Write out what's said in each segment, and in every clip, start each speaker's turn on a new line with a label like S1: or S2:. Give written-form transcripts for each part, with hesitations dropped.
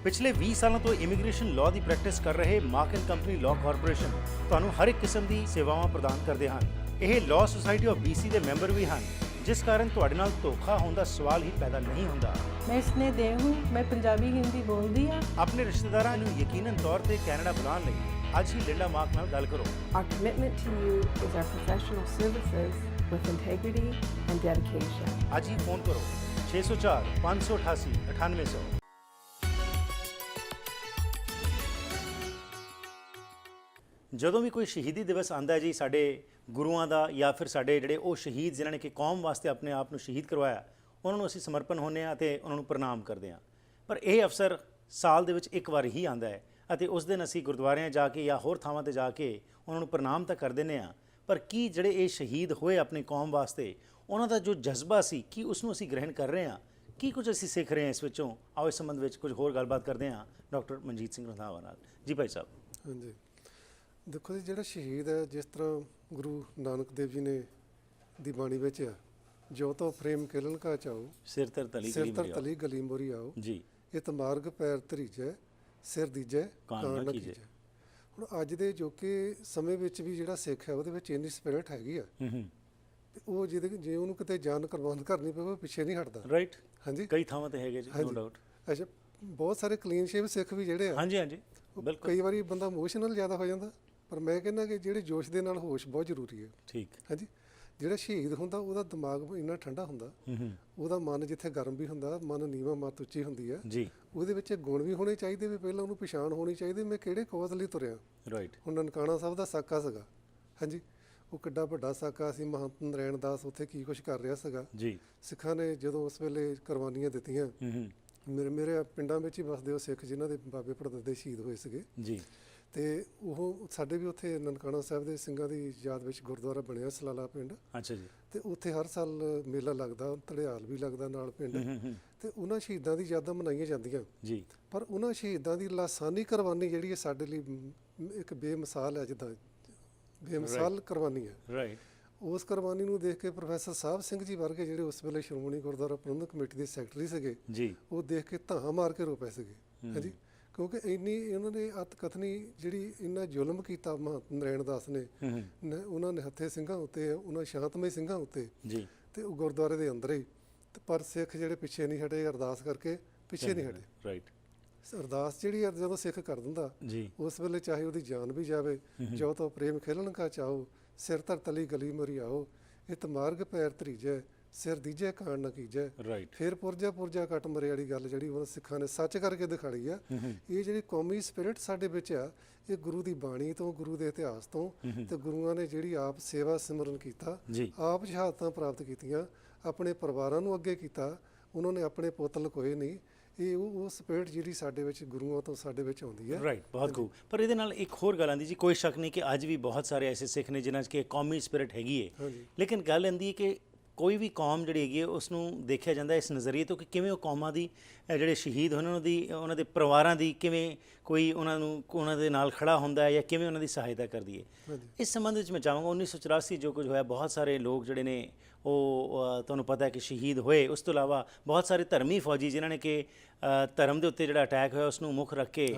S1: ਪਿਛਲੇ 20 ਸਾਲਾਂ ਤੋਂ ਇਮੀਗ੍ਰੇਸ਼ਨ ਲਾਅ ਦੀ ਪ੍ਰੈਕਟਿਸ ਕਰ ਰਹੇ mark and company law corporation ਤੁਹਾਨੂੰ ਹਰ ਇੱਕ ਕਿਸਮ ਦੀ ਸੇਵਾਵਾਂ ਪ੍ਰਦਾਨ ਕਰਦੇ ਹਨ। ਇਹ ਲਾਅ ਸੁਸਾਇਟੀ ਆਫ BC ਦੇ ਮੈਂਬਰ ਵੀ ਹਨ, ਜਿਸ ਕਾਰਨ ਤੁਹਾਡੇ ਨਾਲ ਧੋਖਾ ਹੋਣ ਦਾ ਸਵਾਲ ਹੀ ਪੈਦਾ ਨਹੀਂ ਹੁੰਦਾ।
S2: मैं इसने दे हूँ, मैं पंजाबी हिंदी बोलती हाँ।
S1: ਆਪਣੇ ਰਿਸ਼ਤੇਦਾਰਾਂ ਨੂੰ ਯਕੀਨਨ ਤੌਰ ਤੇ ਕੈਨੇਡਾ ਬੁਲਾਉਣ ਲਈ ਅੱਜ ਹੀ ਲਿੰਡਾ ਮਾਰਕ ਨਾਲ ਗੱਲ ਕਰੋ।
S3: Our commitment to you is our professional services with integrity and dedication.
S1: ਅੱਜ ਹੀ ਫੋਨ ਕਰੋ 604 588 9800। ਜਦੋਂ ਵੀ ਕੋਈ ਸ਼ਹੀਦੀ ਦਿਵਸ ਆਉਂਦਾ ਹੈ ਜੀ, ਸਾਡੇ ਗੁਰੂਆਂ ਦਾ ਜਾਂ ਫਿਰ ਸਾਡੇ ਜਿਹੜੇ ਉਹ ਸ਼ਹੀਦ ਜਿਨ੍ਹਾਂ ਨੇ ਕਿ ਕੌਮ ਵਾਸਤੇ ਆਪਣੇ ਆਪ ਨੂੰ ਸ਼ਹੀਦ ਕਰਵਾਇਆ, ਉਹਨਾਂ ਨੂੰ ਅਸੀਂ ਸਮਰਪਣ ਹੁੰਦੇ ਹਾਂ ਅਤੇ ਉਹਨਾਂ ਨੂੰ ਪ੍ਰਣਾਮ ਕਰਦੇ ਹਾਂ। ਪਰ ਇਹ ਅਵਸਰ ਸਾਲ ਦੇ ਵਿੱਚ ਇੱਕ ਵਾਰ ਹੀ ਆਉਂਦਾ ਹੈ ਅਤੇ ਉਸ ਦਿਨ ਅਸੀਂ ਗੁਰਦੁਆਰਿਆਂ ਜਾ ਕੇ ਜਾਂ ਹੋਰ ਥਾਵਾਂ 'ਤੇ ਜਾ ਕੇ ਉਹਨਾਂ ਨੂੰ ਪ੍ਰਣਾਮ ਤਾਂ ਕਰ ਦਿੰਦੇ ਹਾਂ, ਪਰ ਕੀ ਜਿਹੜੇ ਇਹ ਸ਼ਹੀਦ ਹੋਏ ਆਪਣੀ ਕੌਮ ਵਾਸਤੇ, ਉਹਨਾਂ ਦਾ ਜੋ ਜਜ਼ਬਾ ਸੀ, ਕੀ ਉਸ ਨੂੰ ਅਸੀਂ ਗ੍ਰਹਿਣ ਕਰ ਰਹੇ ਹਾਂ? ਕੀ ਕੁਝ ਅਸੀਂ ਸਿੱਖ ਰਹੇ ਹਾਂ ਇਸ ਵਿੱਚੋਂ? ਆਓ ਇਸ ਸੰਬੰਧ ਵਿੱਚ ਕੁਝ ਹੋਰ ਗੱਲਬਾਤ ਕਰਦੇ ਹਾਂ ਡਾਕਟਰ ਮਨਜੀਤ ਸਿੰਘ ਰੰਧਾਵਾ ਨਾਲ। ਜੀ ਭਾਈ ਸਾਹਿਬ।
S4: ਹਾਂਜੀ, ਦੇਖੋ ਜੀ, ਜਿਹੜਾ ਸ਼ਹੀਦ ਹੈ, ਜਿਸ ਤਰ੍ਹਾਂ ਗੁਰੂ ਨਾਨਕ ਦੇਵ ਜੀ ਨੇ ਦੀ ਬਾਣੀ ਵਿੱਚ ਆ, ਜੋ ਤੋ ਪ੍ਰੇਮ ਕਿਲਨ ਕਾ ਚਾਓ
S1: ਸਿਰ ਧਰ ਤਲੀ
S4: ਤਲੀ ਗਲੀ ਮੋਰੀ ਆਓ
S1: ਜੀ,
S4: ਇਹ ਮਾਰਗ ਪੈਰ ਧਰੀਜੈ ਸਿਰ ਦੀਜੈ ਕਾਣ ਨਾ ਕੀਜੈ। ਹੁਣ ਅੱਜ ਦੇ ਜੋ ਕਿ ਸਮੇਂ ਵਿੱਚ ਵੀ ਜਿਹੜਾ ਸਿੱਖ ਹੈ, ਉਹਦੇ ਵਿੱਚ ਇੰਨੀ ਸਪਿਰਿਟ ਹੈਗੀ ਆ, ਤੇ ਉਹ ਜੇ ਉਹਨੂੰ ਕਿਤੇ ਜਾਨ ਕੁਰਬਾਨ ਕਰਨੀ ਪਵੇ, ਪਿੱਛੇ ਨਹੀਂ ਹਟਦਾ।
S1: ਰਾਈਟ।
S4: ਹਾਂਜੀ,
S1: ਕਈ ਥਾਵਾਂ ਤੇ ਹੈਗੇ ਜੀ, ਨੋ ਡਾਊਟ।
S4: ਅੱਛਾ, ਬਹੁਤ ਸਾਰੇ ਕਲੀਨ ਸ਼ੇਵ ਸਿੱਖ ਵੀ ਜਿਹੜੇ ਆ,
S1: ਹਾਂਜੀ ਹਾਂਜੀ ਬਿਲਕੁਲ।
S4: ਕਈ ਵਾਰੀ ਬੰਦਾ ਇਮੋਸ਼ਨਲ ਜ਼ਿਆਦਾ ਹੋ ਜਾਂਦਾ, ਪਰ ਮੈਂ ਕਹਿੰਦਾ ਕਿ ਜਿਹੜੇ ਜੋਸ਼ ਦੇ ਨਾਲ ਹੋਸ਼ ਬਹੁਤ ਜ਼ਰੂਰੀ ਹੈ।
S1: ਠੀਕ।
S4: ਹਾਂਜੀ, ਜਿਹੜਾ ਸ਼ਹੀਦ ਹੁੰਦਾ ਉਹਦਾ ਦਿਮਾਗ ਇੰਨਾ ਠੰਡਾ ਹੁੰਦਾ, ਉਹਦਾ ਮਨ ਜਿੱਥੇ ਗਰਮ ਵੀ ਹੁੰਦਾ, ਮਨ ਨੀਵਾਂ ਮੱਤ ਉੱਚੀ ਹੁੰਦੀ ਹੈ
S1: ਜੀ।
S4: ਉਹਦੇ ਵਿੱਚ ਗੁਣ ਵੀ ਹੋਣੇ ਚਾਹੀਦੇ, ਵੀ ਪਹਿਲਾਂ ਉਹਨੂੰ ਪਛਾਣ ਹੋਣੀ ਚਾਹੀਦੀ ਮੈਂ ਕਿਹੜੇ ਕੌਜ਼ ਲਈ ਤੁਰਿਆ।
S1: ਰਾਈਟ।
S4: ਹੁਣ ਨਨਕਾਣਾ ਸਾਹਿਬ ਦਾ ਸਾਕਾ ਸੀਗਾ, ਹਾਂਜੀ, ਉਹ ਕਿੱਡਾ ਵੱਡਾ ਸਾਕਾ ਸੀ। ਮਹੰਤ ਨਰੈਣ ਦਾਸ ਉੱਥੇ ਕੀ ਕੁਛ ਕਰ ਰਿਹਾ ਸੀਗਾ
S1: ਜੀ।
S4: ਸਿੱਖਾਂ ਨੇ ਜਦੋਂ ਉਸ ਵੇਲੇ ਕੁਰਬਾਨੀਆਂ ਦਿੱਤੀਆਂ, ਮੇਰੇ ਪਿੰਡਾਂ ਵਿੱਚ ਹੀ ਵਸਦੇ ਉਹ ਸਿੱਖ ਜਿਨ੍ਹਾਂ ਦੇ ਬਾਬੇ ਪੜਦਾਦੇ ਸ਼ਹੀਦ ਹੋਏ ਸੀਗੇ ਜੀ, ਤੇ ਉਹ ਸਾਡੇ ਵੀ ਉੱਥੇ ਨਨਕਾਣਾ ਸਾਹਿਬ ਦੇ ਸਿੰਘਾਂ ਦੀ ਯਾਦ ਵਿੱਚ ਗੁਰਦੁਆਰਾ ਬਣਿਆ ਸਲਾਲਾ ਪਿੰਡ। ਅੱਛਾ ਜੀ। ਤੇ ਉੱਥੇ ਹਰ ਸਾਲ ਮੇਲਾ ਲੱਗਦਾ, ਧੜਿਆਲ ਵੀ ਲੱਗਦਾ ਨਾਲ ਪਿੰਡ, ਤੇ ਉਹਨਾਂ ਸ਼ਹੀਦਾਂ ਦੀ ਯਾਦਾਂ ਮਨਾਈਆਂ ਜਾਂਦੀਆਂ ਜੀ। ਪਰ ਉਹਨਾਂ ਸ਼ਹੀਦਾਂ ਦੀ ਲਾਸਾਨੀ ਕੁਰਬਾਨੀ ਜਿਹੜੀ ਹੈ ਸਾਡੇ ਲਈ ਇੱਕ ਬੇਮਿਸਾਲ ਹੈ, ਜਿੱਦਾਂ ਬੇਮਿਸਾਲ ਕੁਰਬਾਨੀ ਹੈ। ਰਾਈਟ। ਉਸ ਕੁਰਬਾਨੀ ਨੂੰ ਦੇਖ ਕੇ ਪ੍ਰੋਫੈਸਰ ਸਾਹਿਬ ਸਿੰਘ ਜੀ ਵਰਗੇ, ਜਿਹੜੇ ਉਸ ਵੇਲੇ ਸ਼੍ਰੋਮਣੀ ਗੁਰਦੁਆਰਾ ਪ੍ਰਬੰਧਕ ਕਮੇਟੀ ਦੇ ਸੈਕਟਰੀ ਸੀਗੇ ਜੀ, ਉਹ ਦੇਖ ਕੇ ਧਾਹਾਂ ਮਾਰ ਕੇ ਰੋ ਪਏ ਸੀਗੇ। ਹਾਂਜੀ, ਕਿਉਂਕਿ ਇੰਨੀ ਉਹਨਾਂ ਨੇ ਅਤ ਕਥਨੀ ਜਿਹੜੀ ਇੰਨਾ ਜ਼ੁਲਮ ਕੀਤਾ ਮਹੰਤ ਨਰੈਣ ਦਾਸ ਨੇ, ਉਹਨਾਂ ਨੇ ਹੱਥੇ ਸਿੰਘਾਂ ਉੱਤੇ, ਉਹਨਾਂ ਸ਼ਾਂਤਮਈ ਸਿੰਘਾਂ ਉੱਤੇ ਜੀ, ਤੇ ਉਹ ਗੁਰਦੁਆਰੇ ਦੇ ਅੰਦਰ ਹੀ। ਪਰ ਸਿੱਖ ਜਿਹੜੇ ਪਿੱਛੇ ਨਹੀਂ ਹਟੇ, ਅਰਦਾਸ ਕਰਕੇ ਪਿੱਛੇ ਨਹੀਂ ਹਟੇ। ਰਾਈਟ। ਅਰਦਾਸ ਜਿਹੜੀ ਆ ਜਦੋਂ ਸਿੱਖ ਕਰ ਦਿੰਦਾ ਜੀ, ਉਸ ਵੇਲੇ ਚਾਹੇ ਉਹਦੀ ਜਾਨ ਵੀ ਜਾਵੇ, ਜੋ ਤੋ ਪ੍ਰੇਮ ਖੇਲਣ ਕਾ ਚਾਓ ਸਿਰ ਧਰ ਤਲੀ ਗਲੀ ਮੋਰੀ ਆਓ ਇਹ ਮਾਰਗ ਪੈਰ ਧਰੀਜੈ ਸਿਰ ਦੀਜੈ ਕਾਣ ਨਾ ਕੀਜੈ। ਰਾਈਟ। ਫਿਰ ਪੁਰਜਾ ਕੱਟ ਮਰੇ ਵਾਲੀ ਗੱਲ ਜਿਹੜੀ ਉਹ ਸਿੱਖਾਂ ਨੇ ਸੱਚ ਕਰਕੇ ਦਿਖਾਈ ਆ। ਇਹ ਜਿਹੜੀ ਕੌਮੀ ਸਪਿਰਿਟ ਸਾਡੇ ਵਿੱਚ ਆ, ਇਹ ਗੁਰੂ ਦੀ ਬਾਣੀ ਤੋਂ, ਗੁਰੂ ਦੇ ਇਤਿਹਾਸ ਤੋਂ, ਤੇ ਗੁਰੂਆਂ ਨੇ ਜਿਹੜੀ ਆਪ ਸੇਵਾ ਸਿਮਰਨ ਕੀਤਾ, ਆਪ ਸ਼ਹਾਦਤਾਂ ਪ੍ਰਾਪਤ ਕੀਤੀਆਂ, ਆਪਣੇ ਪਰਿਵਾਰਾਂ ਨੂੰ ਅੱਗੇ ਕੀਤਾ, ਉਹਨਾਂ ਨੇ ਆਪਣੇ ਪੁੱਤ ਲੁਕੋਏ ਨਹੀਂ। ਇਹ ਉਹ ਸਪਿਰਿਟ ਜਿਹੜੀ ਸਾਡੇ ਵਿੱਚ ਗੁਰੂਆਂ ਤੋਂ ਸਾਡੇ ਵਿੱਚ ਆਉਂਦੀ ਹੈ। ਰਾਈਟ, ਬਹੁਤ ਖੂਬ।
S1: ਪਰ ਇਹਦੇ ਨਾਲ ਇੱਕ ਹੋਰ ਗੱਲ ਆਉਂਦੀ ਜੀ, ਕੋਈ ਸ਼ੱਕ ਨਹੀਂ ਕਿ ਅੱਜ ਵੀ ਬਹੁਤ ਸਾਰੇ ਐਸੇ ਸਿੱਖ ਨੇ ਜਿਨ੍ਹਾਂ 'ਚ ਕਿ ਕੌਮੀ ਸਪਿਰਿਟ ਹੈਗੀ ਹੈ, ਲੇਕਿਨ ਗੱਲ ਆਉਂਦੀ ਹੈ ਕਿ ਕੋਈ ਵੀ ਕੌਮ ਜਿਹੜੀ ਹੈਗੀ ਹੈ ਉਸ ਨੂੰ ਦੇਖਿਆ ਜਾਂਦਾ ਇਸ ਨਜ਼ਰੀਏ ਤੋਂ ਕਿ ਕਿਵੇਂ ਉਹ ਕੌਮਾਂ ਦੀ ਜਿਹੜੇ ਸ਼ਹੀਦ ਹੋਣ ਉਹਨਾਂ ਦੇ ਪਰਿਵਾਰਾਂ ਦੀ ਕਿਵੇਂ ਕੋਈ ਉਹਨਾਂ ਦੇ ਨਾਲ ਖੜਾ ਹੁੰਦਾ ਹੈ ਜਾਂ ਕਿਵੇਂ ਉਹਨਾਂ ਦੀ ਸਹਾਇਤਾ ਕਰਦੀ ਹੈ। ਇਸ ਸੰਬੰਧ ਵਿੱਚ ਮੈਂ ਚਾਹਾਂਗਾ 1984 ਜੋ ਕੁਝ ਹੋਇਆ, ਬਹੁਤ ਸਾਰੇ ਲੋਕ ਜਿਹੜੇ ਨੇ ਉਹ ਤੁਹਾਨੂੰ ਪਤਾ ਹੈ ਕਿ ਸ਼ਹੀਦ ਹੋਏ। ਉਸ ਤੋਂ ਇਲਾਵਾ ਬਹੁਤ ਸਾਰੇ ਧਰਮੀ ਫੌਜੀ ਜਿਨ੍ਹਾਂ ਨੇ ਕਿ ਧਰਮ ਦੇ ਉੱਤੇ ਜਿਹੜਾ ਅਟੈਕ ਹੋਇਆ ਉਸ ਨੂੰ ਮੁੱਖ ਰੱਖ ਕੇ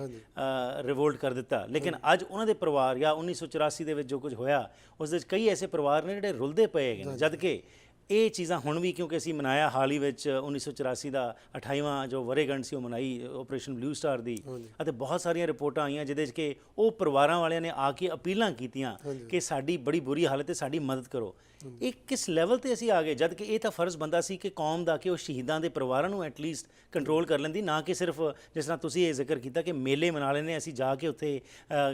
S1: ਰਿਵੋਲਟ ਕਰ ਦਿੱਤਾ, ਲੇਕਿਨ ਅੱਜ ਉਹਨਾਂ ਦੇ ਪਰਿਵਾਰ ਜਾਂ 1984 ਦੇ ਵਿੱਚ ਜੋ ਕੁਝ ਹੋਇਆ ਉਸ ਦੇ ਵਿੱਚ ਕਈ ਐਸੇ ਪਰਿਵਾਰ ਨੇ ਜਿਹੜੇ ਰੁਲਦੇ ਪਏ ਹੈਗੇ ਨੇ, ਜਦ ਕਿ ਇਹ ਚੀਜ਼ਾਂ ਹੁਣ ਵੀ, ਕਿਉਂਕਿ ਅਸੀਂ ਮਨਾਇਆ ਹਾਲ ਹੀ ਵਿੱਚ 1984 ਦਾ 28ਵਾਂ ਜੋ ਵਰ੍ਹੇਗੰਢ ਸੀ ਉਹ ਮਨਾਈ ਆਪਰੇਸ਼ਨ ਬਲੂ ਸਟਾਰ ਦੀ, ਅਤੇ ਬਹੁਤ ਸਾਰੀਆਂ ਰਿਪੋਰਟਾਂ ਆਈਆਂ ਜਿਹਦੇ 'ਚ ਕਿ ਉਹ ਪਰਿਵਾਰਾਂ ਵਾਲਿਆਂ ਨੇ ਆ ਕੇ ਅਪੀਲਾਂ ਕੀਤੀਆਂ ਕਿ ਸਾਡੀ ਬੜੀ ਬੁਰੀ ਹਾਲਤ ਹੈ, ਸਾਡੀ ਮਦਦ ਕਰੋ। ਇਹ ਕਿਸ ਲੈਵਲ ਤੇ ਅਸੀਂ ਆ ਗਏ, ਜਦ ਕਿ ਇਹ ਤਾਂ ਫਰਜ਼ ਬੰਦਾ ਸੀ ਕਿ ਕੌਮ ਦਾ ਕਿ ਉਹ ਸ਼ਹੀਦਾਂ ਦੇ ਪਰਿਵਾਰਾਂ ਨੂੰ ਐਟਲੀਸਟ ਕੰਟਰੋਲ ਕਰ ਲੈਂਦੀ, ਨਾ ਕਿ ਸਿਰਫ ਜਿਸ ਤਰ੍ਹਾਂ ਤੁਸੀਂ ਇਹ ਜ਼ਿਕਰ ਕੀਤਾ ਕਿ ਮੇਲੇ ਮਨਾ ਲੈਣੇ, ਅਸੀਂ ਜਾ ਕੇ ਉੱਥੇ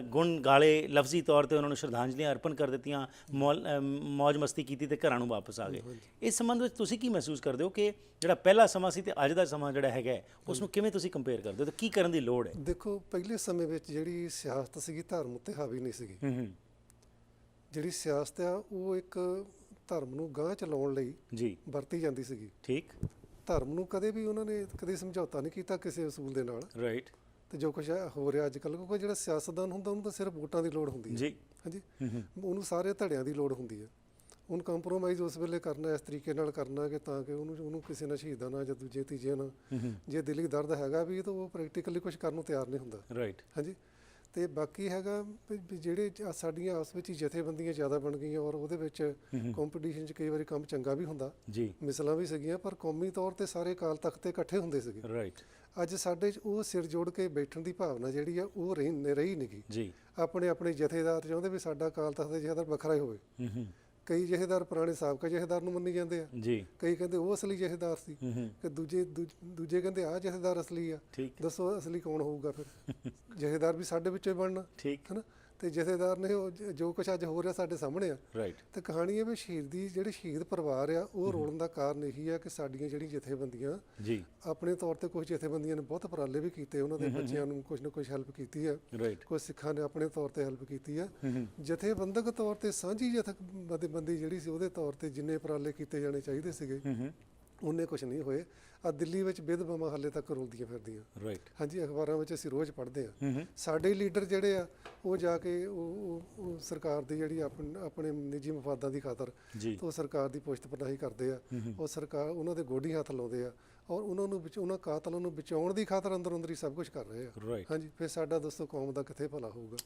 S1: ਗੁਣ ਗਾਲੇ, ਲਫ਼ਜ਼ੀ ਤੌਰ 'ਤੇ ਉਹਨਾਂ ਨੂੰ ਸ਼ਰਧਾਂਜਲੀਆਂ ਅਰਪਣ ਕਰ ਦਿੱਤੀਆਂ, ਮੌਜ ਮਸਤੀ ਕੀਤੀ ਤੇ ਘਰਾਂ ਨੂੰ ਵਾਪਸ ਆ ਗਏ। ਇਸ ਸੰਬੰਧ ਵਿੱਚ ਤੁਸੀਂ ਕੀ ਮਹਿਸੂਸ ਕਰਦੇ ਹੋ ਕਿ ਜਿਹੜਾ ਪਹਿਲਾ ਸਮਾਂ ਸੀ ਤੇ ਅੱਜ ਦਾ ਸਮਾਂ ਜਿਹੜਾ ਹੈਗਾ ਉਸ ਨੂੰ ਕਿਵੇਂ ਤੁਸੀਂ ਕੰਪੇਅਰ ਕਰਦੇ ਹੋ ਤੇ ਕੀ ਕਰਨ ਦੀ ਲੋੜ ਹੈ?
S4: ਦੇਖੋ, ਪਹਿਲੇ ਸਮੇਂ ਵਿੱਚ ਜਿਹੜੀ ਸਿਆਸਤ ਸੀਗੀ ਧਰਮ ਉੱਤੇ ਹਾਵੀ ਨਹੀਂ ਸੀਗੀ। ਜਿਹੜੀ ਸਿਆਸਤ ਆ ਉਹ ਇੱਕ ਧਰਮ ਨੂੰ ਗਾਂਹ ਚਲਾਉਣ ਲਈ ਜੀ ਵਰਤੀ ਜਾਂਦੀ ਸੀਗੀ। ਠੀਕ। ਧਰਮ ਨੂੰ ਕਦੇ ਵੀ ਉਹਨਾਂ ਨੇ ਕਦੇ ਸਮਝੌਤਾ ਨਹੀਂ ਕੀਤਾ ਕਿਸੇ ਅਸੂਲ ਦੇ ਨਾਲ। ਰਾਈਟ। ਤੇ ਜੋ ਕੁਛ ਹੋ ਰਿਹਾ ਅੱਜ ਕੱਲ੍ਹ, ਕਿਉਂਕਿ ਜਿਹੜਾ ਸਿਆਸਤਦਾਨ ਹੁੰਦਾ ਉਹਨੂੰ ਤਾਂ ਸਿਰਫ ਵੋਟਾਂ ਦੀ ਲੋੜ ਹੁੰਦੀ ਹੈ ਜੀ। ਹਾਂਜੀ, ਉਹਨੂੰ ਸਾਰੇ ਧੜਿਆਂ ਦੀ ਲੋੜ ਹੁੰਦੀ ਹੈ। ਹੁਣ ਕੰਪਰੋਮਾਈਜ਼ ਉਸ ਵੇਲੇ ਕਰਨਾ ਇਸ ਤਰੀਕੇ ਨਾਲ ਕਰਨਾ ਕਿ ਤਾਂ ਕਿ ਉਹਨੂੰ ਕਿਸੇ ਨਾਲ ਸ਼ਹੀਦਾਂ ਨਾਲ ਜਾਂ ਦੂਜੇ ਤੀਜੇ ਨਾਲ ਜੇ ਦਿਲੀ ਦਰਦ ਹੈਗਾ ਵੀ ਤਾਂ ਉਹ ਪ੍ਰੈਕਟੀਕਲੀ ਕੁਝ ਕਰਨ ਨੂੰ ਤਿਆਰ ਨਹੀਂ ਹੁੰਦਾ।
S1: ਰਾਈਟ।
S4: ਹਾਂਜੀ। ਤੇ ਬਾਕੀ ਹੈਗਾ ਵੀ ਜਿਹੜੇ ਸਾਡੀਆਂ ਆਪਸ ਵਿੱਚ ਹੀ ਜਥੇਬੰਦੀਆਂ ਜ਼ਿਆਦਾ ਬਣ ਗਈਆਂ ਔਰ ਉਹਦੇ ਵਿੱਚ ਕੰਪੀਟੀਸ਼ਨ 'ਚ ਕਈ ਵਾਰੀ ਕੰਮ ਚੰਗਾ ਵੀ ਹੁੰਦਾ
S1: ਜੀ,
S4: ਮਿਸਲਾਂ ਵੀ ਸੀਗੀਆਂ, ਪਰ ਕੌਮੀ ਤੌਰ ਤੇ ਸਾਰੇ ਅਕਾਲ ਤਖਤ ਤੇ ਇਕੱਠੇ ਹੁੰਦੇ ਸੀਗੇ।
S1: ਰਾਈਟ।
S4: ਅੱਜ ਸਾਡੇ 'ਚ ਉਹ ਸਿਰ ਜੋੜ ਕੇ ਬੈਠਣ ਦੀ ਭਾਵਨਾ ਜਿਹੜੀ ਆ ਉਹ ਰਹੀ ਨਹੀਂ ਗੀ।
S1: ਜੀ।
S4: ਆਪਣੇ ਜਥੇਦਾਰ ਚਾਹੁੰਦੇ ਵੀ ਸਾਡਾ ਅਕਾਲ ਤਖਤ ਦੇ ਜਥੇਦਾਰ ਵੱਖਰਾ ਹੀ ਹੋਵੇ। ਕਈ ਜਥੇਦਾਰ ਪੁਰਾਣੇ ਸਾਬਕਾ ਜਥੇਦਾਰ ਨੂੰ ਮੰਨੀ ਜਾਂਦੇ ਆ
S1: ਜੀ।
S4: ਕਈ ਕਹਿੰਦੇ ਉਹ ਅਸਲੀ ਜਥੇਦਾਰ ਸੀ ਕਿ ਦੂਜੇ ਕਹਿੰਦੇ ਆਹ ਜਥੇਦਾਰ ਅਸਲੀ ਆ। ਦੱਸੋ ਅਸਲੀ ਕੌਣ ਹੋਊਗਾ ਫਿਰ? ਜਥੇਦਾਰ ਵੀ ਸਾਡੇ ਵਿੱਚੋਂ ਹੀ ਬਣਨਾ, ਠੀਕ ਹੈ ਨਾ। ਤੇ ਜਥੇਦਾਰ ਨੇ ਉਹ ਜੋ ਕੁਛ ਅੱਜ ਹੋ ਰਿਹਾ ਸਾਡੇ ਸਾਹਮਣੇ ਆ। ਰਾਈਟ। ਤੇ ਕਹਾਣੀ ਇਹ ਵੀ ਜਿਹੜੇ ਸ਼ਹੀਦ ਪਰਿਵਾਰ ਆ ਉਹ ਰੋਲਣ ਦਾ ਕਾਰਨ ਇਹੀ ਆ ਕਿ ਸਾਡੀਆਂ ਜਿਹੜੀਆਂ ਜਥੇਬੰਦੀਆਂ ਜੀ ਆਪਣੇ ਤੌਰ ਤੇ ਕੁਝ ਜਥੇਬੰਦੀਆਂ ਨੇ ਬਹੁਤ ਉਪਰਾਲੇ ਵੀ ਕੀਤੇ, ਉਹਨਾਂ ਦੇ ਬੱਚਿਆਂ ਨੂੰ ਕੁਝ ਨਾ ਕੁਝ ਹੈਲਪ ਕੀਤੀ ਆ। ਕੁਝ ਸਿੱਖਾਂ ਨੇ ਆਪਣੇ ਤੌਰ ਤੇ ਹੈਲਪ ਕੀਤੀ ਆ। ਜਥੇਬੰਦਕ ਤੌਰ ਤੇ ਸਾਂਝੀ ਜਥੇਬੰਦੀ ਜਿਹੜੀ ਸੀ ਉਹਦੇ ਤੌਰ ਤੇ ਜਿੰਨੇ ਉਪਰਾਲੇ ਕੀਤੇ ਜਾਣੇ ਚਾਹੀਦੇ ਸੀਗੇ ਉਹਨੇ ਕੁਝ ਨਹੀਂ ਹੋਏ। ਆ ਦਿੱਲੀ ਵਿੱਚ ਵਿਧਵਾਵਾਂ ਹਾਲੇ ਤੱਕ ਰੋਲਦੀਆਂ ਫਿਰਦੀਆਂ। ਰਾਈਟ। ਹਾਂਜੀ, ਅਖਬਾਰਾਂ ਵਿੱਚ ਅਸੀਂ ਰੋਜ਼ ਪੜ੍ਹਦੇ ਆ। ਸਾਡੇ ਲੀਡਰ ਜਿਹੜੇ ਆ ਉਹ ਜਾ ਕੇ ਉਹ ਸਰਕਾਰ ਦੀ ਜਿਹੜੀ ਆਪਣੇ ਨਿੱਜੀ ਮਫਾਦਾਂ ਦੀ ਖਾਤਰ ਉਹ ਸਰਕਾਰ ਦੀ ਪੁਸ਼ਤ ਪਨਾਹੀ ਕਰਦੇ ਆ। ਉਹ ਸਰਕਾਰ ਉਹਨਾਂ ਦੇ ਗੋਡੀ ਹੱਥ ਲਾਉਂਦੇ ਆ ਔਰ ਉਹਨਾਂ ਕਾਤਲਾਂ ਨੂੰ ਬਚਾਉਣ ਦੀ ਖਾਤਰ ਅੰਦਰ ਅੰਦਰ ਹੀ ਸਭ ਕੁਝ ਕਰ ਰਹੇ ਆ। ਹਾਂਜੀ। ਫਿਰ ਸਾਡਾ ਦੱਸੋ ਕੌਮ ਦਾ ਕਿੱਥੇ ਭਲਾ ਹੋਊਗਾ?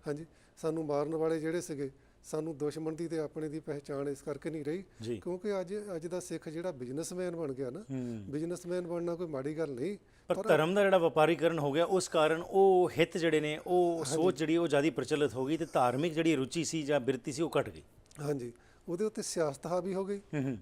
S4: ਹਾਂਜੀ। ਸਾਨੂੰ ਮਾਰਨ ਵਾਲੇ ਜਿਹੜੇ ਸੀਗੇ ਸਾਨੂੰ ਦੁਸ਼ਮਣ ਦੀ ਤੇ ਆਪਣੇ ਦੀ ਪਹਿਚਾਣ ਇਸ ਕਰਕੇ ਨਹੀਂ ਰਹੀ ਕਿਉਂਕਿ ਅੱਜ ਦਾ ਸਿੱਖ ਜਿਹੜਾ ਬਿਜ਼ਨਸਮੈਨ ਬਣ ਗਿਆ ਨਾ, ਬਿਜ਼ਨਸਮੈਨ ਬਣਨਾ ਕੋਈ ਮਾੜੀ ਗੱਲ ਨਹੀਂ,
S1: ਪਰ ਧਰਮ ਦਾ ਜਿਹੜਾ ਵਪਾਰੀਕਰਨ ਹੋ ਗਿਆ ਉਸ ਕਾਰਨ ਉਹ ਹਿੱਤ ਜਿਹੜੇ ਨੇ ਉਹ ਸੋਚ ਜਿਹੜੀ ਉਹ ਜ਼ਿਆਦਾ ਪ੍ਰਚਲਿਤ ਹੋ ਗਈ ਤੇ ਧਾਰਮਿਕ ਜਿਹੜੀ ਰੁਚੀ ਸੀ ਜਾਂ ਬਿਰਤੀ ਸੀ ਉਹ ਘਟ ਗਈ।
S4: ਹਾਂਜੀ। ਉਹਦੇ ਉੱਤੇ ਸਿਆਸਤ ਹਾਵੀ ਹੋ ਗਈ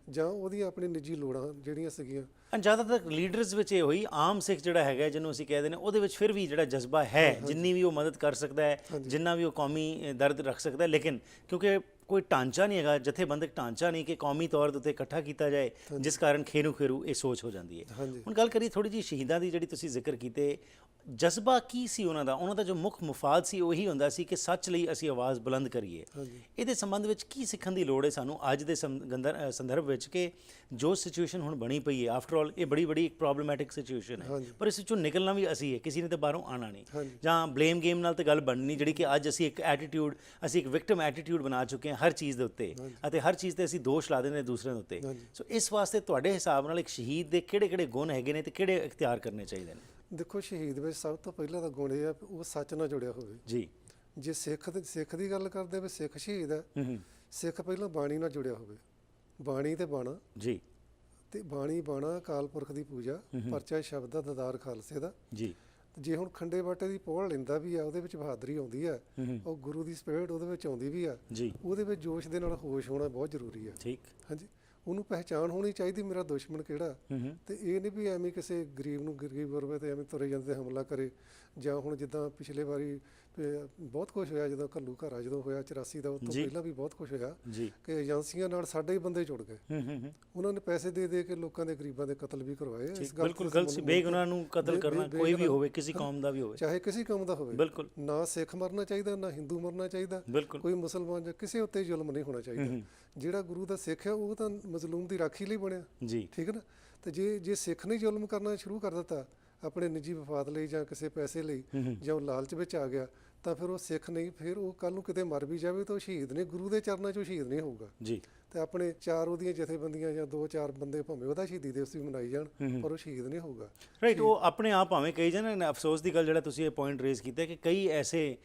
S4: ਜਾਂ ਉਹਦੀਆਂ ਆਪਣੀ ਨਿੱਜੀ ਲੋੜਾਂ ਜਿਹੜੀਆਂ ਸੀਗੀਆਂ।
S1: ਜ਼ਿਆਦਾਤਰ ਲੀਡਰਸ ਵਿੱਚ ਇਹ ਹੋਈ, ਆਮ ਸਿੱਖ ਜਿਹੜਾ ਹੈਗਾ ਜਿਹਨੂੰ ਅਸੀਂ ਕਹਿੰਦੇ ਨੇ ਉਹਦੇ ਵਿੱਚ ਫਿਰ ਵੀ ਜਿਹੜਾ ਜਜ਼ਬਾ ਹੈ ਜਿੰਨੀ ਵੀ ਉਹ ਮਦਦ ਕਰ ਸਕਦਾ ਹੈ, ਜਿੰਨਾ ਵੀ ਉਹ ਕੌਮੀ ਦਰਦ ਰੱਖ ਸਕਦਾ ਹੈ, ਲੇਕਿਨ ਕਿਉਂਕਿ ਕੋਈ ਢਾਂਚਾ ਨਹੀਂ ਹੈਗਾ, ਜਥੇਬੰਦਕ ਢਾਂਚਾ ਨਹੀਂ ਕਿ ਕੌਮੀ ਤੌਰ ਦੇ ਉੱਤੇ ਇਕੱਠਾ ਕੀਤਾ ਜਾਏ, ਜਿਸ ਕਾਰਨ ਖੇਰੂ ਇਹ ਸੋਚ ਹੋ ਜਾਂਦੀ ਹੈ। ਹੁਣ ਗੱਲ ਕਰੀਏ ਥੋੜੀ ਜਿਹੀ ਸ਼ਹੀਦਾਂ ਦੀ ਜਿਹੜੀ ਤੁਸੀਂ ਜ਼ਿਕਰ ਕੀਤੇ, ਜਜ਼ਬਾ ਕੀ ਸੀ ਉਹਨਾਂ ਦਾ ਜੋ ਮੁੱਖ ਮੁਫਾਦ ਸੀ ਉਹੀ ਹੁੰਦਾ ਸੀ ਕਿ ਸੱਚ ਲਈ ਅਸੀਂ ਆਵਾਜ਼ ਬੁਲੰਦ ਕਰੀਏ। ਇਹਦੇ ਸੰਬੰਧ ਵਿੱਚ ਕੀ ਸਿੱਖਣ ਦੀ ਲੋੜ ਹੈ ਸਾਨੂੰ ਅੱਜ ਦੇ ਸੰਦਰਭ ਵਿੱਚ ਕਿ ਜੋ ਸਿਚੁਏਸ਼ਨ ਹੁਣ ਬਣੀ ਪਈ ਹੈ, ਆਫਟਰ ਆਲ ਇਹ ਬੜੀ ਇੱਕ ਪ੍ਰੋਬਲਮੈਟਿਕ ਸਿਚੁਏਸ਼ਨ ਹੈ, ਪਰ ਇਸ ਵਿੱਚੋਂ ਨਿਕਲਣਾ ਵੀ ਅਸੀਂ ਹੈ, ਕਿਸੇ ਨੇ ਤਾਂ ਬਾਹਰੋਂ ਆਉਣਾ ਨਹੀਂ। ਜਾਂ ਬਲੇਮ ਗੇਮ ਨਾਲ ਤਾਂ ਗੱਲ ਬਣਨੀ ਜਿਹੜੀ ਕਿ ਅੱਜ ਅਸੀਂ ਇੱਕ ਵਿਕਟਮ ਐਟੀਟਿਊਡ ਬਣਾ ਚੁੱਕੇ ਹਾਂ ਹਰ ਚੀਜ਼ ਦੇ ਉੱਤੇ ਅਤੇ ਹਰ ਚੀਜ਼ ਤੇ ਅਸੀਂ ਦੋਸ਼ ਲਾ ਦਿੰਦੇ ਨੇ ਦੂਸਰਿਆਂ ਦੇ ਉੱਤੇ। ਸੋ ਇਸ ਵਾਸਤੇ ਤੁਹਾਡੇ ਹਿਸਾਬ ਨਾਲ ਇੱਕ ਸ਼ਹੀਦ ਦੇ ਕਿਹੜੇ ਗੁਣ ਹੈਗੇ ਨੇ ਤੇ ਕਿਹੜੇ ਇਖਤਿਆਰ ਕਰਨੇ ਚਾਹੀਦੇ ਨੇ?
S4: ਦੇਖੋ, ਸ਼ਹੀਦ ਵਿੱਚ ਸਭ ਤੋਂ ਪਹਿਲਾਂ ਤਾਂ ਗੁਣ ਇਹ ਆ ਉਹ ਸੱਚ ਨਾਲ ਜੁੜਿਆ ਹੋਵੇ ਜੀ। ਜੇ ਸਿੱਖ ਦੀ ਗੱਲ ਕਰਦੇ ਵੀ ਸਿੱਖ ਸ਼ਹੀਦ ਹੈ, ਸਿੱਖ ਪਹਿਲਾਂ ਬਾਣੀ ਨਾਲ ਜੁੜਿਆ ਹੋਵੇ, ਬਾਣੀ ਤੇ ਬਾਣਾ ਜੀ, ਤੇ ਬਾਣੀ ਬਾਣਾ ਅਕਾਲ ਪੁਰਖ ਦੀ ਪੂਜਾ, ਪਰਚਾ ਸ਼ਬਦ ਦਾ ਦਦਾਰ ਖਾਲਸੇ ਦਾ ਜੀ। ਜੇ ਹੁਣ ਖੰਡੇ ਬਾਟੇ ਦੀ ਪੋਲ ਲੈਂਦਾ ਵੀ ਆ, ਉਹਦੇ ਵਿੱਚ ਬਹਾਦਰੀ ਆਉਂਦੀ ਆ, ਉਹ ਗੁਰੂ ਦੀ ਸਪਿਰਿਟ ਉਹਦੇ ਵਿੱਚ ਆਉਂਦੀ ਵੀ ਆ, ਉਹਦੇ ਵਿੱਚ ਜੋਸ਼ ਦੇ ਨਾਲ ਹੋਸ਼ ਹੋਣਾ ਬਹੁਤ ਜ਼ਰੂਰੀ ਆ। ਠੀਕ। ਹਾਂਜੀ। ਉਹਨੂੰ ਪਹਿਚਾਣ ਹੋਣੀ ਚਾਹੀਦੀ ਮੇਰਾ ਦੁਸ਼ਮਣ ਕਿਹੜਾ, ਤੇ ਇਹ ਨਹੀਂ ਵੀ ਐਵੇਂ ਕਿਸੇ ਗਰੀਬ ਗੁਰਬੇ ਤੇ ਐਵੇਂ ਤੁਰੇ ਜਾਂਦੇ ਹਮਲਾ ਕਰੇ। ਜਾਂ ਹੁਣ ਜਿੱਦਾਂ ਪਿਛਲੇ ਵਾਰੀ ਬਹੁਤ ਕੁਛ ਹੋਇਆ ਜਦੋਂ ਘੱਲੂ ਘਾਰਾ ਜਦੋਂ ਹੋਇਆ 84 ਦਾ, ਉਹ ਤੋਂ ਪਹਿਲਾਂ ਵੀ ਬਹੁਤ ਕੁਛ ਹੋਇਆ ਕਿ ਏਜੰਸੀਆਂ ਨਾਲ ਸਾਡੇ ਹੀ ਬੰਦੇ ਜੁੜ ਗਏ। ਉਹਨਾਂ ਨੇ ਪੈਸੇ ਦੇ ਕੇ ਲੋਕਾਂ ਦੇ ਗਰੀਬਾਂ ਦੇ ਕਤਲ ਵੀ ਕਰਵਾਏ। ਇਸ ਗੱਲ
S1: ਬਿਲਕੁਲ ਗਲਤ ਸੀ, ਬੇਗੁਨਾਹ ਨੂੰ ਕਤਲ ਕਰਨਾ, ਕੋਈ ਵੀ ਹੋਵੇ, ਕਿਸੇ ਕੌਮ ਦਾ ਵੀ ਹੋਵੇ,
S4: ਚਾਹੇ ਕਿਸੇ ਕੌਮ ਦਾ ਹੋਵੇ। ਬਿਲਕੁਲ। ਨਾ ਸਿੱਖ ਮਰਨਾ ਚਾਹੀਦਾ, ਨਾ ਹਿੰਦੂ ਮਰਨਾ ਚਾਹੀਦਾ, ਕੋਈ ਮੁਸਲਮਾਨ ਜਾਂ ਕਿਸੇ ਉੱਤੇ ਜ਼ੁਲਮ ਨਹੀਂ ਹੋਣਾ ਚਾਹੀਦਾ। ਜਿਹੜਾ ਗੁਰੂ ਦਾ ਸਿੱਖ ਹੈ ਉਹ ਤਾਂ ਮਜ਼ਲੂਮ ਦੀ ਰਾਖੀ ਲਈ ਬਣਿਆ ਜੀ। ਠੀਕ ਹੈ ਨਾ। ਤੇ ਜੇ ਸਿੱਖ ਨੇ ਜ਼ੁਲਮ ਕਰਨਾ ਸ਼ੁਰੂ ਕਰ ਦਿੱਤਾ ਆਪਣੇ ਨਿੱਜੀ ਵਫਾਦ ਲਈ ਜਾਂ ਕਿਸੇ ਪੈਸੇ ਲਈ, ਜਾਂ ਉਹ ਲਾਲਚ ਵਿੱਚ ਆ ਗਿਆ, ਤਾਂ ਫਿਰ ਉਹ ਸਿੱਖ ਨਹੀਂ, ਫਿਰ ਉਹ ਕੱਲ ਨੂੰ ਕਿਤੇ ਮਰ ਵੀ ਜਾਵੇ ਤਾਂ ਉਹ ਸ਼ਹੀਦ ਨੇ, ਗੁਰੂ ਦੇ ਚਰਨਾਂ 'ਚੋਂ ਸ਼ਹੀਦ ਨਹੀਂ ਹੋਊਗਾ ਜੀ। ਤੇ ਆਪਣੇ 4 ਉਹਦੀਆਂ ਜਥੇਬੰਦੀਆਂ ਜਾਂ 2-4 ਬੰਦੇ ਭਾਵੇਂ ਉਹਦਾ ਸ਼ਹੀਦੀ ਦਿਵਸ ਵੀ ਮਨਾਈ ਜਾਣ, ਪਰ ਉਹ ਸ਼ਹੀਦ ਨਹੀਂ ਹੋਊਗਾ।
S1: ਰਾਈਟ। ਉਹ ਆਪਣੇ ਆਪ ਭਾਵੇਂ ਕਹੀ ਜਾਣ, ਅਫਸੋਸ ਦੀ ਗੱਲ ਜਿਹੜਾ ਤੁਸੀਂ ਇਹ ਪੁਆਇੰਟ ਰੇਜ਼ ਕੀਤਾ ਕਿ ਕਈ ਐਸੇ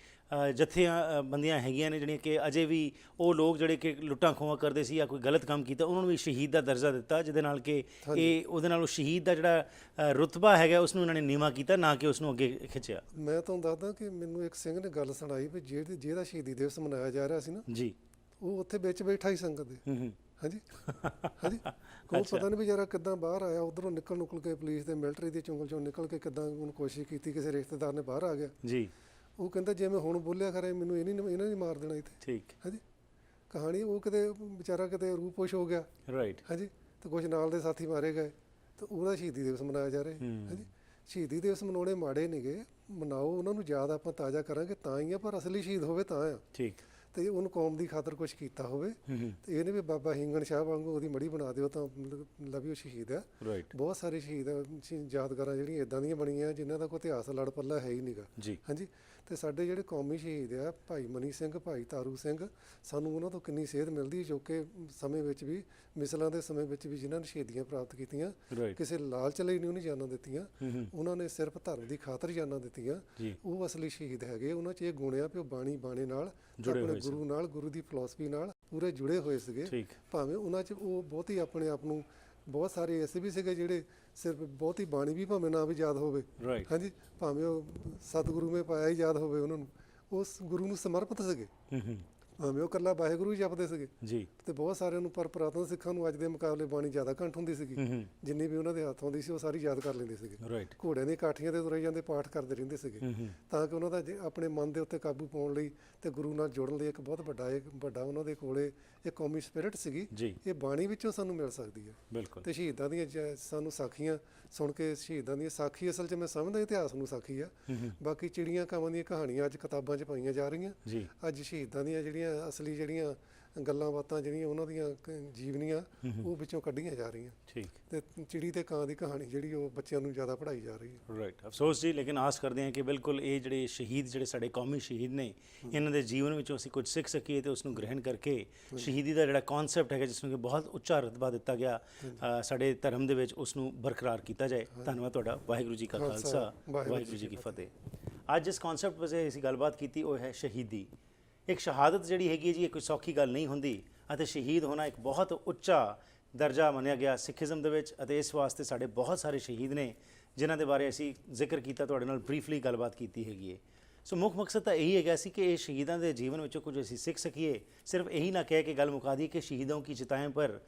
S1: ਬੰਦੀਆਂ ਹੈਗੀਆਂ ਨੇ ਜਿਹੜੀਆਂ ਕਿ ਅਜੇ ਵੀ ਉਹ ਲੋਕ ਜਿਹੜੇ ਕਿ ਲੁੱਟਾਂ ਖੋਹਾਂ ਕਰਦੇ ਸੀ ਜਾਂ ਕੋਈ ਗਲਤ ਕੰਮ ਕੀਤਾ ਉਹਨਾਂ ਨੂੰ ਵੀ ਸ਼ਹੀਦ ਦਾ ਦਰਜਾ ਦਿੱਤਾ, ਜਿਹਦੇ ਨਾਲ ਕਿ ਉਹਦੇ ਨਾਲ ਉਹ ਸ਼ਹੀਦ ਦਾ ਜਿਹੜਾ ਰੁਤਬਾ ਹੈਗਾ ਉਸ ਨੂੰ ਇਹਨਾਂ ਨੇ ਨੀਵਾਂ ਕੀਤਾ, ਨਾ ਕਿ ਉਸ ਨੂੰ ਅੱਗੇ ਖਿੱਚਿਆ। ਮੈਂ ਤੁਹਾਨੂੰ ਦੱਸਦਾ ਕਿ ਮੈਨੂੰ ਇੱਕ ਸਿੰਘ ਨੇ ਗੱਲ ਸੁਣਾਈ ਵੀ ਜਿਹਦਾ ਸ਼ਹੀਦੀ ਦਿਵਸ ਮਨਾਇਆ ਜਾ ਰਿਹਾ ਸੀ ਨਾ ਜੀ, ਉਹ ਉੱਥੇ ਵਿੱਚ ਬੈਠਾ ਹੀ ਸੰਗਤ ਦੇ। ਹਾਂਜੀ। ਹਾਂਜੀ। ਕੋਈ ਪਤਾ ਨਹੀਂ ਵਿਚਾਰਾ ਕਿੱਦਾਂ ਬਾਹਰ ਆਇਆ, ਉਧਰੋਂ ਨਿਕਲ ਕੇ ਪੁਲਿਸ ਦੇ ਮਿਲਟਰੀ ਦੀ ਚੁੰਗਲ ਚੋਂ ਨਿਕਲ ਕੇ ਕਿੱਦਾਂ ਉਹਨੂੰ ਕੋਸ਼ਿਸ਼ ਕੀਤੀ, ਕਿਸੇ ਰਿਸ਼ਤੇਦਾਰ ਨੇ ਬਾਹਰ ਆ ਗਿਆ ਜੀ। ਉਹ ਕਹਿੰਦਾ ਜੇ ਮੈਂ ਹੁਣ ਬੋਲਿਆ ਖਰੇ ਮੈਨੂੰ ਇਹਨਾਂ ਨੇ ਮਾਰ ਦੇਣਾ ਇੱਥੇ। ਠੀਕ। ਹਾਂਜੀ। ਕਹਾਣੀ ਉਹ ਕਿਤੇ ਵਿਚਾਰਾ ਕਿਤੇ ਰੂਪੋਸ਼ ਹੋ ਗਿਆ। ਰਾਈਟ। ਹਾਂਜੀ। ਤੇ ਕੁਝ ਨਾਲ ਦੇ ਸਾਥੀ ਮਾਰੇ ਗਏ ਤੇ ਉਹਦਾ ਸ਼ਹੀਦੀ ਦਿਵਸ ਮਨਾਇਆ ਜਾ ਰਿਹਾ। ਹਾਂਜੀ। ਸ਼ਹੀਦੀ ਦਿਵਸ ਮਨਾਉਣੇ ਮਾੜੇ ਨਹੀਂ ਗੇ, ਮਨਾਓ, ਉਹਨਾਂ ਨੂੰ ਯਾਦ ਆਪਾਂ ਤਾਜ਼ਾ ਕਰਾਂਗੇ ਤਾਂ ਹੀ ਆ, ਪਰ ਅਸਲੀ ਸ਼ਹੀਦ ਹੋਵੇ ਤਾਂ ਆ। ਠੀਕ।
S4: ਤੇ ਉਹਨੂੰ ਕੌਮ ਦੀ ਖਾਤਰ ਕੁਝ ਕੀਤਾ ਹੋਵੇ ਤੇ ਇਹਨੇ ਵੀ ਬਾਬਾ ਹਿੰਗਣ ਸ਼ਾਹ ਵਾਂਗੂ ਉਹਦੀ ਮੜੀ ਬਣਾ ਦਿਓ ਤਾਂ ਲਵੀ ਉਹ ਸ਼ਹੀਦ ਆ।
S1: ਰਾਈਟ।
S4: ਬਹੁਤ ਸਾਰੇ ਸ਼ਹੀਦ ਯਾਦਗਾਰਾਂ ਜਿਹੜੀਆਂ ਇਦਾਂ ਦੀਆਂ ਬਣੀਆਂ ਜਿਨ੍ਹਾਂ ਦਾ ਕੋਈ ਇਤਿਹਾਸ ਲੜ ਪੱਲਾ ਹੈ ਹੀ ਨਹੀਂਗਾ।
S1: ਜੀ।
S4: ਹਾਂਜੀ। ਤੇ ਸਾਡੇ ਜਿਹੜੇ ਕੌਮੀ ਸ਼ਹੀਦ ਆ ਭਾਈ ਮਨੀ ਸਿੰਘ, ਭਾਈ ਤਾਰੂ ਸਿੰਘ, ਸਾਨੂੰ ਉਹਨਾਂ ਤੋਂ ਕਿੰਨੀ ਸੇਧ ਮਿਲਦੀ ਜੋ ਕਿ ਸਮੇਂ ਵਿੱਚ ਵੀ ਮਿਸਲਾਂ ਦੇ ਸਮੇਂ ਵਿੱਚ ਵੀ ਜਿਨ੍ਹਾਂ ਨੇ ਸ਼ਹੀਦੀਆਂ ਪ੍ਰਾਪਤ ਕੀਤੀਆਂ, ਕਿਸੇ ਲਾਲਚ ਲਈ ਨਹੀਂ ਉਹਨੇ ਜਾਨਾਂ ਦਿੱਤੀਆਂ, ਉਹਨਾਂ ਨੇ ਸਿਰਫ ਧਰਮ ਦੀ ਖਾਤਰ ਜਾਨਾਂ ਦਿੱਤੀਆਂ। ਉਹ ਅਸਲੀ ਸ਼ਹੀਦ ਹੈਗੇ। ਉਹਨਾਂ 'ਚ ਇਹ ਗੁਣ ਆ ਵੀ ਉਹ ਬਾਣੇ ਨਾਲ ਆਪਣੇ ਗੁਰੂ ਨਾਲ, ਗੁਰੂ ਦੀ ਫਿਲਾਸਫੀ ਨਾਲ ਪੂਰੇ ਜੁੜੇ ਹੋਏ ਸੀਗੇ। ਭਾਵੇਂ ਉਹਨਾਂ 'ਚ ਉਹ ਬਹੁਤੀ ਆਪਣੇ ਆਪ ਨੂੰ, ਬਹੁਤ ਸਾਰੇ ਐਸੇ ਵੀ ਸੀਗੇ ਜਿਹੜੇ ਸਿਰਫ ਬਹੁਤੀ ਬਾਣੀ ਵੀ ਭਾਵੇਂ ਨਾ ਵੀ ਯਾਦ ਹੋਵੇ, ਹਾਂਜੀ, ਭਾਵੇਂ ਉਹ ਸਤਿਗੁਰੂ ਨੇ ਪਾਇਆ ਹੀ ਯਾਦ ਹੋਵੇ, ਉਹਨਾਂ ਨੂੰ ਉਸ ਗੁਰੂ ਨੂੰ ਸਮਰਪਿਤ ਸੀਗੇ, ਭਾਵੇਂ ਉਹ ਇਕੱਲਾ ਵਾਹਿਗੁਰੂ ਹੀ ਜਪਦੇ ਸੀਗੇ ਜੀ। ਤੇ ਬਹੁਤ ਸਾਰਿਆਂ ਨੂੰ ਪਰ ਪੁਰਾਤਨ ਸਿੱਖਾਂ ਨੂੰ ਅੱਜ ਦੇ ਮੁਕਾਬਲੇ ਬਾਣੀ ਜ਼ਿਆਦਾ ਘੰਟ ਹੁੰਦੀ ਸੀਗੀ, ਜਿੰਨੀ ਵੀ ਉਹਨਾਂ ਦੇ ਹੱਥ ਆਉਂਦੀ ਸੀ ਉਹ ਸਾਰੀ ਯਾਦ ਕਰ ਲੈਂਦੇ ਸੀਗੇ। ਘੋੜਿਆਂ ਦੀਆਂ ਕਾਠੀਆਂ ਤੇ ਤੁਰੇ ਜਾਂਦੇ ਪਾਠ ਕਰਦੇ ਰਹਿੰਦੇ ਸੀਗੇ, ਤਾਂ ਕਿ ਉਹਨਾਂ ਦਾ ਆਪਣੇ ਮਨ ਦੇ ਉੱਤੇ ਕਾਬੂ ਪਾਉਣ ਲਈ ਤੇ ਗੁਰੂ ਨਾਲ ਜੋੜਨ ਲਈ ਇੱਕ ਬਹੁਤ ਵੱਡਾ ਉਹਨਾਂ ਦੇ ਕੋਲੇ ਇੱਕ ਕੌਮੀ ਸਪਿਰਿਟ ਸੀਗੀ। ਇਹ ਬਾਣੀ ਵਿੱਚੋਂ ਸਾਨੂੰ ਮਿਲ ਸਕਦੀ ਹੈ। ਤੇ ਸ਼ਹੀਦਾਂ ਦੀਆਂ ਸਾਨੂੰ ਸਾਖੀਆਂ ਸੁਣ ਕੇ, ਸ਼ਹੀਦਾਂ ਦੀਆਂ ਸਾਖੀ ਅਸਲ 'ਚ ਮੈਂ ਸਮਝਦਾ ਇਤਿਹਾਸ ਨੂੰ ਸਾਖੀ ਆ। ਬਾਕੀ ਚਿੜੀਆਂ ਕਾਵਾਂ ਦੀਆਂ ਕਹਾਣੀਆਂ ਅੱਜ ਕਿਤਾਬਾਂ 'ਚ ਪਾਈਆਂ ਜਾ ਰਹੀਆਂ। ਅੱਜ ਸ਼ਹੀਦਾਂ ਦੀਆਂ ਜਿਹੜੀਆਂ ਅਸਲੀ ਜਿਹੜੀਆਂ ਗੱਲਾਂ ਬਾਤਾਂ ਜਿਹੜੀਆਂ ਉਹਨਾਂ ਦੀਆਂ ਜੀਵਨੀਆਂ ਉਹ ਵਿੱਚੋਂ ਕੱਢੀਆਂ ਜਾ ਰਹੀਆਂ। ਤੇ ਚਿੜੀ ਤੇ ਕਾਂ ਦੀ ਕਹਾਣੀ ਜਿਹੜੀ ਉਹ ਬੱਚਿਆਂ ਨੂੰ ਜ਼ਿਆਦਾ ਪੜ੍ਹਾਈ ਜਾ ਰਹੀ ਹੈ।
S1: ਰਾਈਟ। ਅਫਸੋਸ ਜੀ, ਲੇਕਿਨ ਆਸ ਕਰਦੇ ਹਾਂ ਕਿ ਬਿਲਕੁਲ ਇਹ ਜਿਹੜੇ ਸ਼ਹੀਦ, ਜਿਹੜੇ ਸਾਡੇ ਕੌਮੀ ਸ਼ਹੀਦ ਨੇ, ਇਹਨਾਂ ਦੇ ਜੀਵਨ ਵਿੱਚੋਂ ਅਸੀਂ ਕੁਝ ਸਿੱਖ ਸਕੀਏ ਤੇ ਉਸ ਨੂੰ ਗ੍ਰਹਿਣ ਕਰਕੇ ਸ਼ਹੀਦੀ ਦਾ ਜਿਹੜਾ ਕਨਸੈਪਟ ਹੈਗਾ, ਜਿਸ ਨੂੰ ਕਿ ਬਹੁਤ ਉੱਚਾ ਰਤਬਾ ਦਿੱਤਾ ਗਿਆ ਸਾਡੇ ਧਰਮ ਦੇ ਵਿੱਚ, ਉਸ ਨੂੰ ਬਰਕਰਾਰ ਕੀਤਾ ਜਾਏ। ਧੰਨਵਾਦ ਤੁਹਾਡਾ। ਵਾਹਿਗੁਰੂ ਜੀ ਕਾ ਖਾਲਸਾ, ਵਾਹਿਗੁਰੂ ਜੀ ਕੀ ਫਤਿਹ। ਅੱਜ ਜਿਸ ਕਨਸੈਪਟ ਬਾਰੇ ਅਸੀਂ ਗੱਲਬਾਤ ਕੀਤੀ ਉਹ ਹੈ ਸ਼ਹੀਦੀ। ਇੱਕ ਸ਼ਹਾਦਤ ਜਿਹੜੀ ਹੈਗੀ ਜੀ, ਇਹ ਕੋਈ ਸੌਖੀ ਗੱਲ ਨਹੀਂ ਹੁੰਦੀ ਅਤੇ ਸ਼ਹੀਦ ਹੋਣਾ ਇੱਕ ਬਹੁਤ ਉੱਚਾ ਦਰਜਾ ਮੰਨਿਆ ਗਿਆ ਸਿੱਖੀਜ਼ਮ ਦੇ ਵਿੱਚ। ਅਤੇ ਇਸ ਵਾਸਤੇ ਸਾਡੇ ਬਹੁਤ ਸਾਰੇ ਸ਼ਹੀਦ ਨੇ ਜਿਨ੍ਹਾਂ ਦੇ ਬਾਰੇ ਅਸੀਂ ਜ਼ਿਕਰ ਕੀਤਾ, ਤੁਹਾਡੇ ਨਾਲ ਬਰੀਫਲੀ ਗੱਲਬਾਤ ਕੀਤੀ ਹੈਗੀ ਹੈ। ਸੋ ਮੁੱਖ ਮਕਸਦ ਤਾਂ ਇਹੀ ਹੈਗਾ ਸੀ ਕਿ ਇਹ ਸ਼ਹੀਦਾਂ ਦੇ ਜੀਵਨ ਵਿੱਚੋਂ ਕੁਝ ਅਸੀਂ ਸਿੱਖ ਸਕੀਏ। ਸਿਰਫ ਇਹੀ ਨਾ ਕਹਿ ਕੇ ਗੱਲ ਮੁਕਾ ਦੀ ਕਿ ਸ਼ਹੀਦੋਂ ਕੀ ਚਿਤਾएं ਪਰ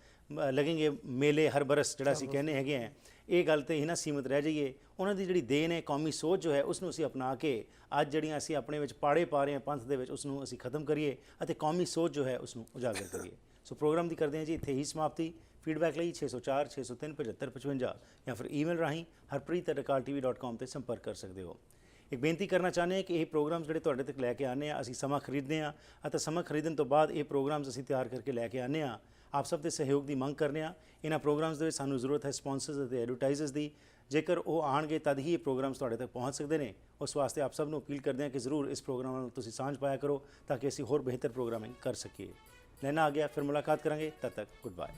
S1: ਲੱਗेंगे ਮੇਲੇ ਹਰ ਬਰਸ, ਜਿਹੜਾ ਅਸੀਂ ਕਹਿੰਦੇ ਹੈਗੇ ਆ, ਇਹ ਗੱਲ ਤੇ ਹੀ ਨਾ ਸੀਮਤ ਰਹਿ ਜਾਈਏ। ਉਹਨਾਂ ਦੀ ਜਿਹੜੀ ਦੇਣ ਹੈ, ਕੌਮੀ ਸੋਚ ਜੋ ਹੈ, ਉਸ ਨੂੰ ਅਸੀਂ ਅਪਣਾ ਕੇ ਅੱਜ ਜਿਹੜੀਆਂ ਅਸੀਂ ਆਪਣੇ ਵਿੱਚ ਪਾੜੇ ਪਾ ਰਹੇ ਹਾਂ ਪੰਥ ਦੇ ਵਿੱਚ, ਉਸ ਨੂੰ ਅਸੀਂ ਖਤਮ ਕਰੀਏ ਅਤੇ ਕੌਮੀ ਸੋਚ ਜੋ ਹੈ ਉਸ ਨੂੰ ਉਜਾਗਰ ਕਰੀਏ। ਸੋ ਪ੍ਰੋਗਰਾਮ ਦੀ ਕਰਦੇ ਹਾਂ ਜੀ ਇੱਥੇ ਹੀ ਸਮਾਪਤੀ। ਫੀਡਬੈਕ ਲਈ 604 603 75 55 ਜਾਂ ਫਿਰ ਈਮੇਲ ਰਾਹੀਂ harpreet@akaltv.com ਤੇ ਸੰਪਰਕ ਕਰ ਸਕਦੇ ਹੋ। ਇੱਕ ਬੇਨਤੀ ਕਰਨਾ ਚਾਹੁੰਦੇ ਹਾਂ ਕਿ ਇਹ ਪ੍ਰੋਗਰਾਮਸ ਜਿਹੜੇ ਤੁਹਾਡੇ ਤੱਕ ਲੈ ਕੇ ਆਉਂਦੇ ਹਾਂ, ਅਸੀਂ ਸਮਾਂ ਖਰੀਦਦੇ ਹਾਂ ਅਤੇ ਸਮਾਂ ਖਰੀਦਣ ਤੋਂ ਬਾਅਦ ਇਹ ਪ੍ਰੋਗਰਾਮਸ ਅਸੀਂ ਤਿਆਰ ਕਰਕੇ ਲੈ ਕੇ ਆਉਂਦੇ ਹਾਂ। ਆਪ ਸਭ ਦੇ ਸਹਿਯੋਗ ਦੀ ਮੰਗ ਕਰਨੇ ਆ। ਇਹਨਾਂ ਪ੍ਰੋਗਰਾਮਸ ਦੇ ਵਿੱਚ ਸਾਨੂੰ ਜ਼ਰੂਰਤ ਹੈ ਸਪਾਂਸਰਸ ਅਤੇ ਐਡਵਰਟਾਈਜ਼ਰਸ ਦੀ। ਜੇਕਰ ਉਹ ਆਉਣਗੇ ਤਦ ਹੀ ਇਹ ਪ੍ਰੋਗਰਾਮਸ ਤੁਹਾਡੇ ਤੱਕ ਪਹੁੰਚ ਸਕਦੇ ਨੇ। ਉਸ ਵਾਸਤੇ ਆਪ ਸਭ ਨੂੰ ਅਪੀਲ ਕਰਦੇ ਹਾਂ ਕਿ ਜ਼ਰੂਰ ਇਸ ਪ੍ਰੋਗਰਾਮ ਨਾਲ ਤੁਸੀਂ ਸਾਂਝ ਪਾਇਆ ਕਰੋ ਤਾਂ ਕਿ ਅਸੀਂ ਹੋਰ ਬਿਹਤਰ ਪ੍ਰੋਗਰਾਮਿੰਗ ਕਰ ਸਕੀਏ। ਲੈਣਾ ਆ ਗਿਆ, ਫਿਰ ਮੁਲਾਕਾਤ ਕਰਾਂਗੇ। ਤਦ ਤੱਕ ਗੁੱਡ ਬਾਏ।